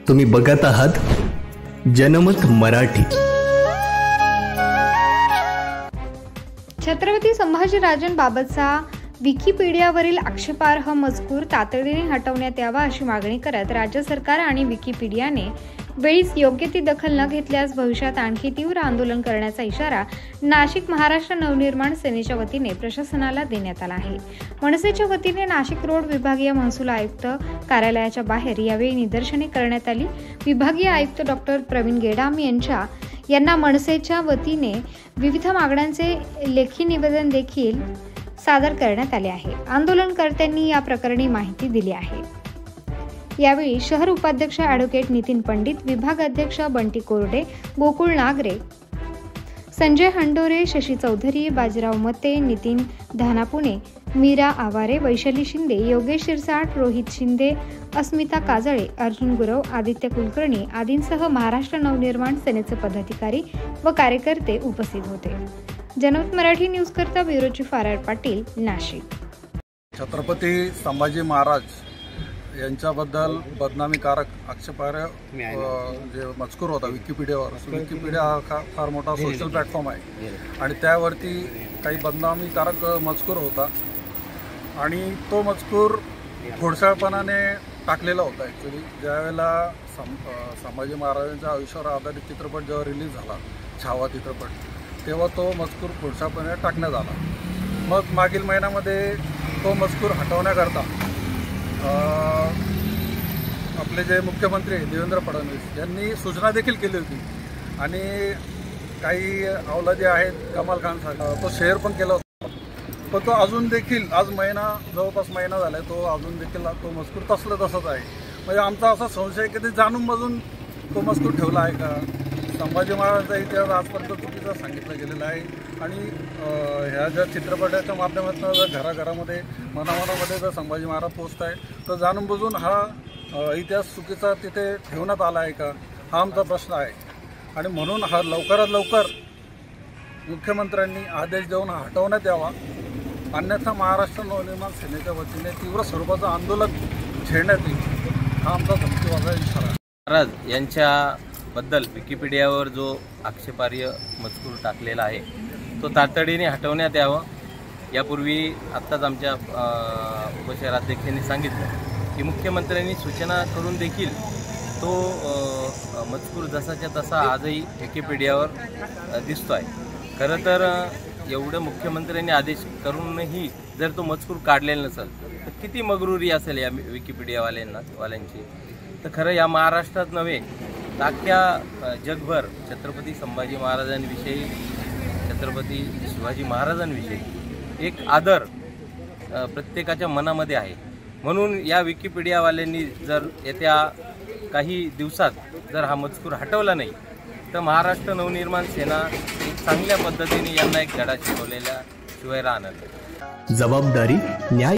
तुम्ही बघत आहात जनमत मराठी। छत्रपती संभाजीराजांबाबतचा विकिपीडियावरील आक्षेपार्ह मजकूर तातडीने हटवण्यात यावा अशी मागणी करत राज्य सरकार आणि विकिपीडियाने वेळीच योग्य ती दखल न घेतल्यास भविष्यात आणखी तीव्र आंदोलन करण्याचा इशारा नाशिक महाराष्ट्र नवनिर्माण सेनेच्या वतीने प्रशासनाला देण्यात आला आहे। मनसेच्या वतीने नाशिक रोड विभागीय महसूल आयुक्त कार्यालयाच्या बाहेर यावेळी निदर्शने करण्यात आली। विभागीय आयुक्त डॉक्टर प्रवीण गेडाम यांना मनसेच्या वतीने विविध मागण्यांचे लेखी निवेदन देखील सादर करण्यात आले आहे। आंदोलनकर्त्यांनी या प्रकरणी माहिती दिली आहे। यावेळी शहर उपाध्यक्ष ॲडव्होकेट नितीन पंडित, विभाग अध्यक्ष बंटी कोरडे, गोकुळ नागरे, संजय हंडोरे, शशी चौधरी, बाजीराव मते, नितीन धानापुणे, मीरा आवारे, वैशाली शिंदे, योगेश शिरसाट, रोहित शिंदे, अस्मिता काजळे, अर्जुन गुरव, आदित्य कुलकर्णी आदींसह महाराष्ट्र नवनिर्माण सेनेचे पदाधिकारी व कार्यकर्ते उपस्थित होते। जनमत मराठी न्यूज करता bureau chief R Patil, Nashik. Chhatrapati Sambhaji Maharaj यांच्याबद्दल बदनामीकारक आक्षेपार्ह जे मजकूर होता विकिपीडियावर, विकिपीडिया हा फार मोठा सोशल प्लॅटफॉर्म आहे आणि त्यावरती काही बदनामीकारक मजकूर होता आणि तो मजकूर खोडसाळपणाने टाकलेला होता। ॲक्च्युली ज्यावेळेला संभाजी महाराजांच्या आयुष्यावर आधारित चित्रपट जेव्हा रिलीज झाला, छावा चित्रपट, तेव्हा तो मजकूर खोडसाळपणे टाकण्यात आला। मग मागील महिन्यामध्ये तो मजकूर हटवण्याकरता आपले जे मुख्यमंत्री देवेंद्र फडणवीस यांनी सूचना देखील केली होती आणि काही अवलादी आहेत कमाल खान साहेब तो शेअर पण केला होता, पण तो अजून देखील आज जवळपास महिना झाला आहे, तो अजून देखील तो मजकूर तसंच आहे। म्हणजे आमचा असा संशय की ते जाणून बजून तो मजकूर ठेवला आहे का? संभाजी महाराजांचा इतिहास आजपर्यंत चुकीचा सांगितला गेलेला आहे आणि ह्या ज्या चित्रपटाच्या माध्यमातून जर घराघरामध्ये मनामनामध्ये जर संभाजी महाराज पोचत आहे तर जाणून बुजून हा इतिहास चुकीचा तिथे ठेवण्यात आला आहे का, हा आमचा प्रश्न आहे। आणि म्हणून हा लवकरात लवकर मुख्यमंत्र्यांनी आदेश देऊन हटवण्यात यावा, अन्यथा महाराष्ट्र नवनिर्माण सेनेच्या वतीने तीव्र स्वरूपाचं आंदोलन छेडण्यात येईल, हा आमचा धमकीवाजा इशारा आहे। महाराज यांच्याबद्दल विकिपीडियावर जो आक्षेपार्ह मजकूर टाकलेला आहे तो तातडीने हटवण्यात यावा। यापूर्वी आत्ताच आमच्या उपशहराध्यक्षांनी सांगितलं की मुख्यमंत्र्यांनी सूचना करून देखील तो मजकूर जसाच्या तसा आजही विकिपीडियावर दिसतो आहे। खरं तर एवढं मुख्यमंत्र्यांनी आदेश करूनही जर तो मजकूर काढलेला नसेल तर किती मगरुरी असेल या विकिपीडियावाल्यांची। तर खरं या महाराष्ट्रात नव्हे तर अख्ख्या जगभर छत्रपती संभाजी महाराजांविषयी, छत्रपती शिवाजी महाराजांविषयी एक आदर प्रत्येकाच्या मनामध्ये आहे। म्हणून या विकिपीडियावाल्यांनी जर येत्या काही दिवसात जर हा मजकूर हटवला नाही तर महाराष्ट्र नवनिर्माण सेना एक चांगल्या पद्धतीने यांना एक धडा शिकवलेल्या शिवाय राहणार। जबाबदारी, न्याय